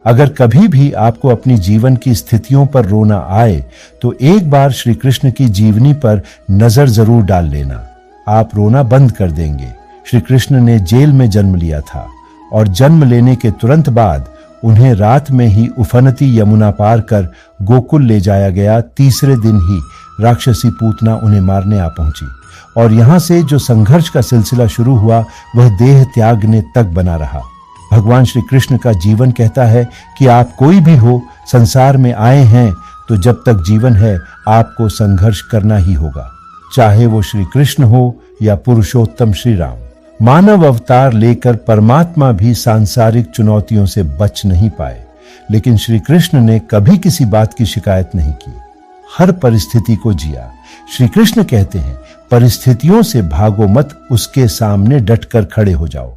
अगर कभी भी आपको अपनी जीवन की स्थितियों पर रोना आए तो एक बार श्री कृष्ण की जीवनी पर नजर जरूर डाल लेना। आप रोना बंद कर देंगे। श्री कृष्ण ने जेल में जन्म लिया था और जन्म लेने के तुरंत बाद उन्हें रात में ही उफनती यमुना पार कर गोकुल ले जाया गया। तीसरे दिन ही राक्षसी पूतना उन्हें मारने आ पहुंची और यहां से जो संघर्ष का सिलसिला शुरू हुआ वह देह त्यागने तक बना रहा। भगवान श्री कृष्ण का जीवन कहता है कि आप कोई भी हो, संसार में आए हैं तो जब तक जीवन है आपको संघर्ष करना ही होगा, चाहे वो श्री कृष्ण हो या पुरुषोत्तम श्री राम। मानव अवतार लेकर परमात्मा भी सांसारिक चुनौतियों से बच नहीं पाए, लेकिन श्री कृष्ण ने कभी किसी बात की शिकायत नहीं की, हर परिस्थिति को जिया। श्री कृष्ण कहते हैं, परिस्थितियों से भागो मत, उसके सामने डटकर खड़े हो जाओ,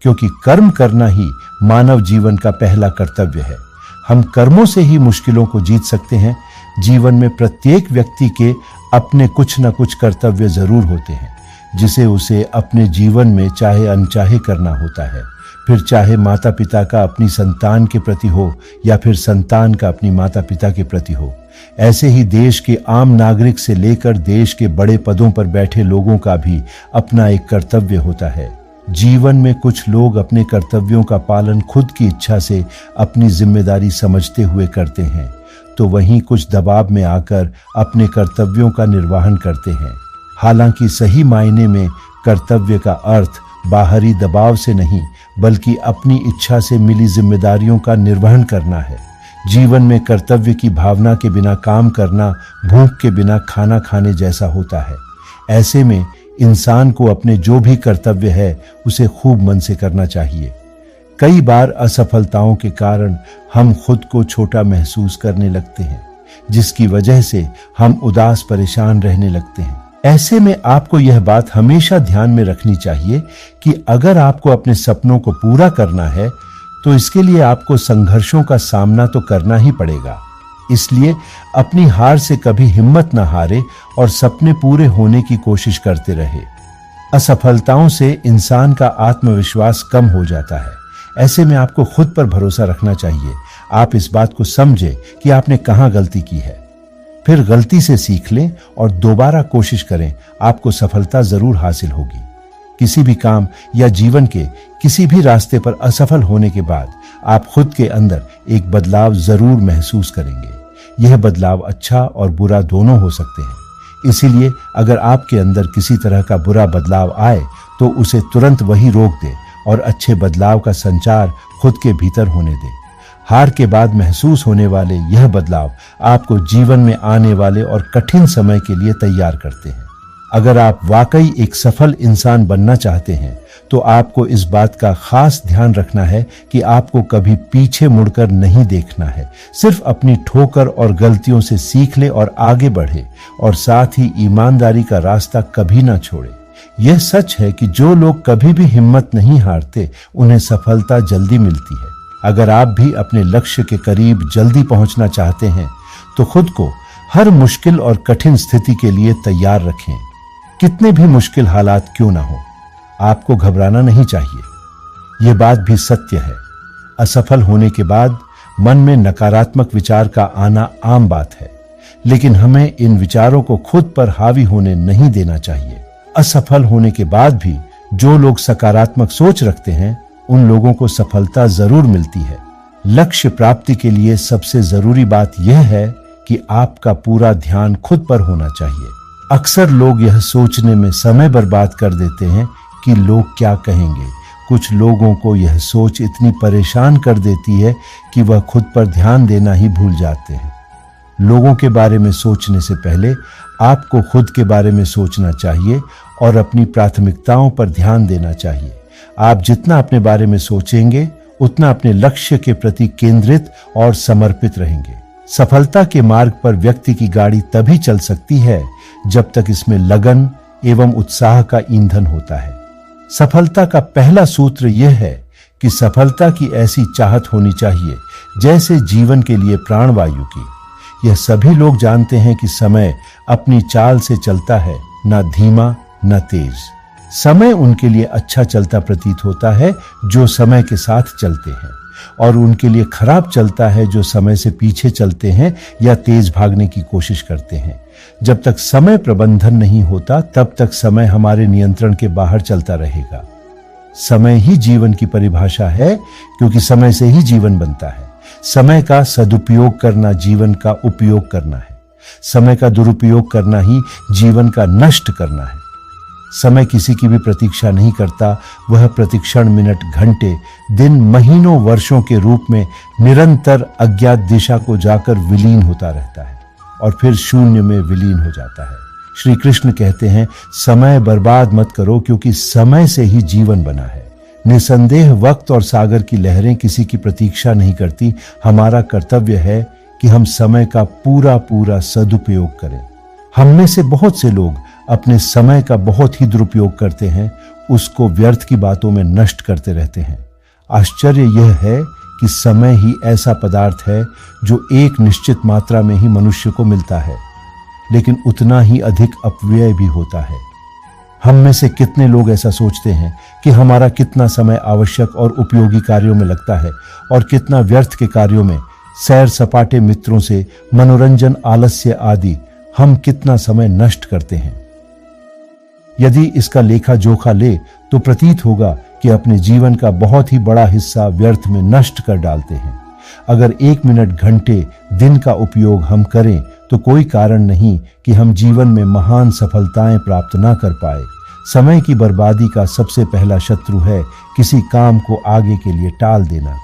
क्योंकि कर्म करना ही मानव जीवन का पहला कर्तव्य है। हम कर्मों से ही मुश्किलों को जीत सकते हैं। जीवन में प्रत्येक व्यक्ति के अपने कुछ न कुछ कर्तव्य जरूर होते हैं, जिसे उसे अपने जीवन में चाहे अनचाहे करना होता है। फिर चाहे माता पिता का अपनी संतान के प्रति हो या फिर संतान का अपनी माता पिता के प्रति हो। ऐसे ही देश के आम नागरिक से लेकर देश के बड़े पदों पर बैठे लोगों का भी अपना एक कर्तव्य होता है। जीवन में कुछ लोग अपने कर्तव्यों का पालन खुद की इच्छा से अपनी जिम्मेदारी समझते हुए करते हैं, तो वहीं कुछ दबाव में आकर अपने कर्तव्यों का निर्वहन करते हैं। हालांकि सही मायने में कर्तव्य का अर्थ बाहरी दबाव से नहीं, बल्कि अपनी इच्छा से मिली जिम्मेदारियों का निर्वहन करना है। जीवन में कर्तव्य की भावना के बिना काम करना भूख के बिना खाना खाने जैसा होता है। ऐसे में इंसान को अपने जो भी कर्तव्य है उसे खूब मन से करना चाहिए। कई बार असफलताओं के कारण हम खुद को छोटा महसूस करने लगते हैं, जिसकी वजह से हम उदास परेशान रहने लगते हैं। ऐसे में आपको यह बात हमेशा ध्यान में रखनी चाहिए कि अगर आपको अपने सपनों को पूरा करना है तो इसके लिए आपको संघर्षों का सामना तो करना ही पड़ेगा। इसलिए अपनी हार से कभी हिम्मत न हारे और सपने पूरे होने की कोशिश करते रहे। असफलताओं से इंसान का आत्मविश्वास कम हो जाता है। ऐसे में आपको खुद पर भरोसा रखना चाहिए। आप इस बात को समझें कि आपने कहां गलती की है, फिर गलती से सीख लें और दोबारा कोशिश करें। आपको सफलता जरूर हासिल होगी। किसी भी काम या जीवन के किसी भी रास्ते पर असफल होने के बाद आप खुद के अंदर एक बदलाव जरूर महसूस करेंगे। यह बदलाव अच्छा और बुरा दोनों हो सकते हैं। इसीलिए अगर आपके अंदर किसी तरह का बुरा बदलाव आए तो उसे तुरंत वही रोक दें और अच्छे बदलाव का संचार खुद के भीतर होने दें। हार के बाद महसूस होने वाले यह बदलाव आपको जीवन में आने वाले और कठिन समय के लिए तैयार करते हैं। अगर आप वाकई एक सफल इंसान बनना चाहते हैं तो आपको इस बात का खास ध्यान रखना है कि आपको कभी पीछे मुड़कर नहीं देखना है। सिर्फ अपनी ठोकर और गलतियों से सीख ले और आगे बढ़े, और साथ ही ईमानदारी का रास्ता कभी ना छोड़े। यह सच है कि जो लोग कभी भी हिम्मत नहीं हारते उन्हें सफलता जल्दी मिलती है। अगर आप भी अपने लक्ष्य के करीब जल्दी पहुंचना चाहते हैं तो खुद को हर मुश्किल और कठिन स्थिति के लिए तैयार रखें। कितने भी मुश्किल हालात क्यों ना हो, आपको घबराना नहीं चाहिए। यह बात भी सत्य है। असफल होने के बाद मन में नकारात्मक विचार का आना आम बात है, लेकिन हमें इन विचारों को खुद पर हावी होने नहीं देना चाहिए। असफल होने के बाद भी जो लोग सकारात्मक सोच रखते हैं उन लोगों को सफलता जरूर मिलती है। लक्ष्य प्राप्ति के लिए सबसे जरूरी बात यह है कि आपका पूरा ध्यान खुद पर होना चाहिए। अक्सर लोग यह सोचने में समय बर्बाद कर देते हैं कि लोग क्या कहेंगे। कुछ लोगों को यह सोच इतनी परेशान कर देती है कि वह खुद पर ध्यान देना ही भूल जाते हैं। लोगों के बारे में सोचने से पहले आपको खुद के बारे में सोचना चाहिए और अपनी प्राथमिकताओं पर ध्यान देना चाहिए। आप जितना अपने बारे में सोचेंगे उतना अपने लक्ष्य के प्रति केंद्रित और समर्पित रहेंगे। सफलता के मार्ग पर व्यक्ति की गाड़ी तभी चल सकती है जब तक इसमें लगन एवं उत्साह का ईंधन होता है। सफलता का पहला सूत्र यह है कि सफलता की ऐसी चाहत होनी चाहिए जैसे जीवन के लिए प्राणवायु की। यह सभी लोग जानते हैं कि समय अपनी चाल से चलता है, ना धीमा न तेज। समय उनके लिए अच्छा चलता प्रतीत होता है जो समय के साथ चलते हैं। और उनके लिए खराब चलता है जो समय से पीछे चलते हैं या तेज भागने की कोशिश करते हैं। जब तक समय प्रबंधन नहीं होता तब तक समय हमारे नियंत्रण के बाहर चलता रहेगा। समय ही जीवन की परिभाषा है, क्योंकि समय से ही जीवन बनता है। समय का सदुपयोग करना जीवन का उपयोग करना है। समय का दुरुपयोग करना ही जीवन का नष्ट करना है। समय किसी की भी प्रतीक्षा नहीं करता, वह प्रतिक्षण मिनट घंटे दिन महीनों वर्षों के रूप में निरंतर अज्ञात दिशा को जाकर विलीन होता रहता है और फिर शून्य में विलीन हो जाता है। श्री कृष्ण कहते हैं, समय बर्बाद मत करो, क्योंकि समय से ही जीवन बना है। निसंदेह वक्त और सागर की लहरें किसी की प्रतीक्षा नहीं करती। हमारा कर्तव्य है कि हम समय का पूरा पूरा सदुपयोग करें। हम में से बहुत से लोग अपने समय का बहुत ही दुरुपयोग करते हैं, उसको व्यर्थ की बातों में नष्ट करते रहते हैं। आश्चर्य यह है कि समय ही ऐसा पदार्थ है जो एक निश्चित मात्रा में ही मनुष्य को मिलता है, लेकिन उतना ही अधिक अपव्यय भी होता है। हम में से कितने लोग ऐसा सोचते हैं कि हमारा कितना समय आवश्यक और उपयोगी कार्यों में लगता है और कितना व्यर्थ के कार्यों में, सैर सपाटे, मित्रों से, मनोरंजन, आलस्य आदि हम कितना समय नष्ट करते हैं। यदि इसका लेखा जोखा ले तो प्रतीत होगा कि अपने जीवन का बहुत ही बड़ा हिस्सा व्यर्थ में नष्ट कर डालते हैं। अगर 1 मिनट घंटे दिन का उपयोग हम करें तो कोई कारण नहीं कि हम जीवन में महान सफलताएं प्राप्त ना कर पाए। समय की बर्बादी का सबसे पहला शत्रु है किसी काम को आगे के लिए टाल देना।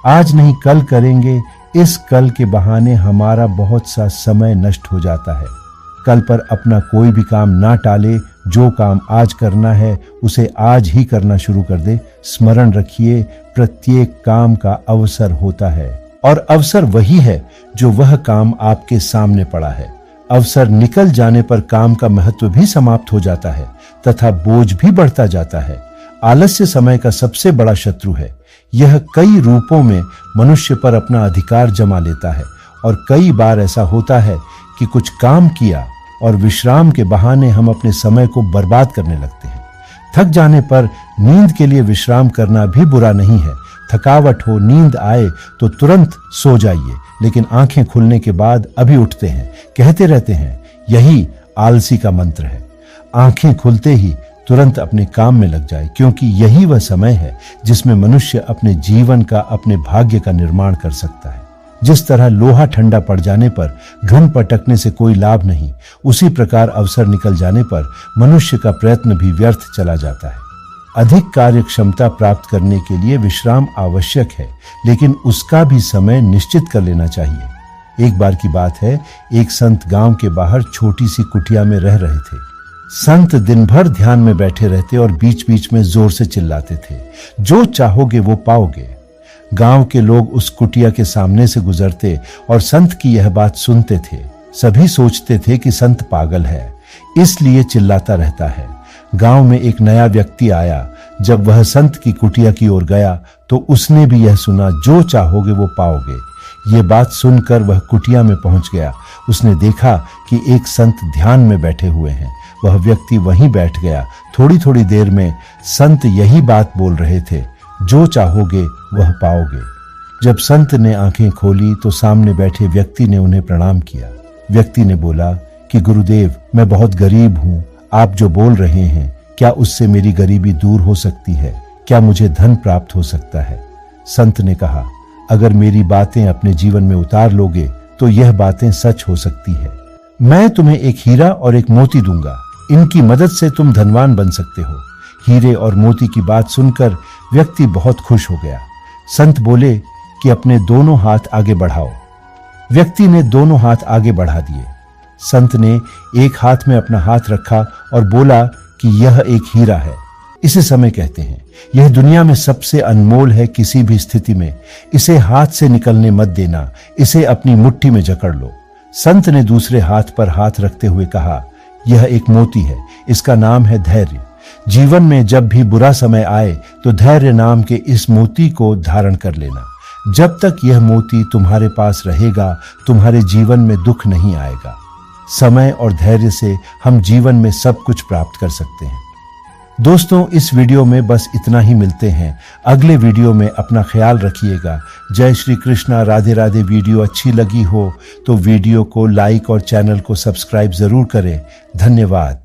आज नहीं कल करेंगे, इस कल के बहाने हमारा बहुत सा समय नष्ट हो जाता है। कल पर अपना कोई भी काम ना टाले। जो काम आज करना है उसे आज ही करना शुरू कर दे। स्मरण रखिए, प्रत्येक काम का अवसर होता है और अवसर वही है जो वह काम आपके सामने पड़ा है। अवसर निकल जाने पर काम का महत्व भी समाप्त हो जाता है तथा बोझ भी बढ़ता जाता है। आलस्य समय का सबसे बड़ा शत्रु है। यह कई रूपों में मनुष्य पर अपना अधिकार जमा लेता है और कई बार ऐसा होता है कि कुछ काम किया और विश्राम के बहाने हम अपने समय को बर्बाद करने लगते हैं। थक जाने पर नींद के लिए विश्राम करना भी बुरा नहीं है। थकावट हो, नींद आए तो तुरंत सो जाइए, लेकिन आंखें खुलने के बाद अभी उठते हैं, कहते रहते हैं। यही आलसी का मंत्र है। आंखें खुलते ही तुरंत अपने काम में लग जाए, क्योंकि यही वह समय है जिसमें मनुष्य अपने जीवन का, अपने भाग्य का निर्माण कर सकता है। जिस तरह लोहा ठंडा पड़ जाने पर घन पटकने से कोई लाभ नहीं, उसी प्रकार अवसर निकल जाने पर मनुष्य का प्रयत्न भी व्यर्थ चला जाता है। अधिक कार्य क्षमता प्राप्त करने के लिए विश्राम आवश्यक है, लेकिन उसका भी समय निश्चित कर लेना चाहिए। एक बार की बात है, एक संत गांव के बाहर छोटी सी कुटिया में रह रहे थे। संत दिन भर ध्यान में बैठे रहते और बीच बीच में जोर से चिल्लाते थे, जो चाहोगे वो पाओगे। गांव के लोग उस कुटिया के सामने से गुजरते और संत की यह बात सुनते थे। सभी सोचते थे कि संत पागल है, इसलिए चिल्लाता रहता है। गांव में एक नया व्यक्ति आया। जब वह संत की कुटिया की ओर गया तो उसने भी यह सुना, जो चाहोगे वो पाओगे। ये बात सुनकर वह कुटिया में पहुंच गया। उसने देखा कि एक संत ध्यान में बैठे हुए हैं। वह व्यक्ति वहीं बैठ गया। थोड़ी थोड़ी देर में संत यही बात बोल रहे थे, जो चाहोगे वह पाओगे। जब संत ने आंखें खोली तो सामने बैठे व्यक्ति ने उन्हें प्रणाम किया। व्यक्ति ने बोला कि गुरुदेव, मैं बहुत गरीब हूं, आप जो बोल रहे हैं क्या उससे मेरी गरीबी दूर हो सकती है? क्या मुझे धन प्राप्त हो सकता है? संत ने कहा, अगर मेरी बातें अपने जीवन में उतार लोगे तो यह बातें सच हो सकती है। मैं तुम्हें एक हीरा और एक मोती दूंगा, इनकी मदद से तुम धनवान बन सकते हो। हीरे और मोती की बात सुनकर व्यक्ति बहुत खुश हो गया। संत बोले कि अपने दोनों हाथ आगे बढ़ाओ। व्यक्ति ने दोनों हाथ आगे बढ़ा दिए। संत ने एक हाथ में अपना हाथ रखा और बोला कि यह एक हीरा है, इसे समय कहते हैं। यह दुनिया में सबसे अनमोल है। किसी भी स्थिति में इसे हाथ से निकलने मत देना, इसे अपनी मुट्ठी में जकड़ लो। संत ने दूसरे हाथ पर हाथ रखते हुए कहा, यह एक मोती है, इसका नाम है धैर्य। जीवन में जब भी बुरा समय आए तो धैर्य नाम के इस मोती को धारण कर लेना। जब तक यह मोती तुम्हारे पास रहेगा, तुम्हारे जीवन में दुख नहीं आएगा। समय और धैर्य से हम जीवन में सब कुछ प्राप्त कर सकते हैं। दोस्तों, इस वीडियो में बस इतना ही। मिलते हैं अगले वीडियो में। अपना ख्याल रखिएगा। जय श्री कृष्णा। राधे राधे। वीडियो अच्छी लगी हो तो वीडियो को लाइक और चैनल को सब्सक्राइब जरूर करें। धन्यवाद।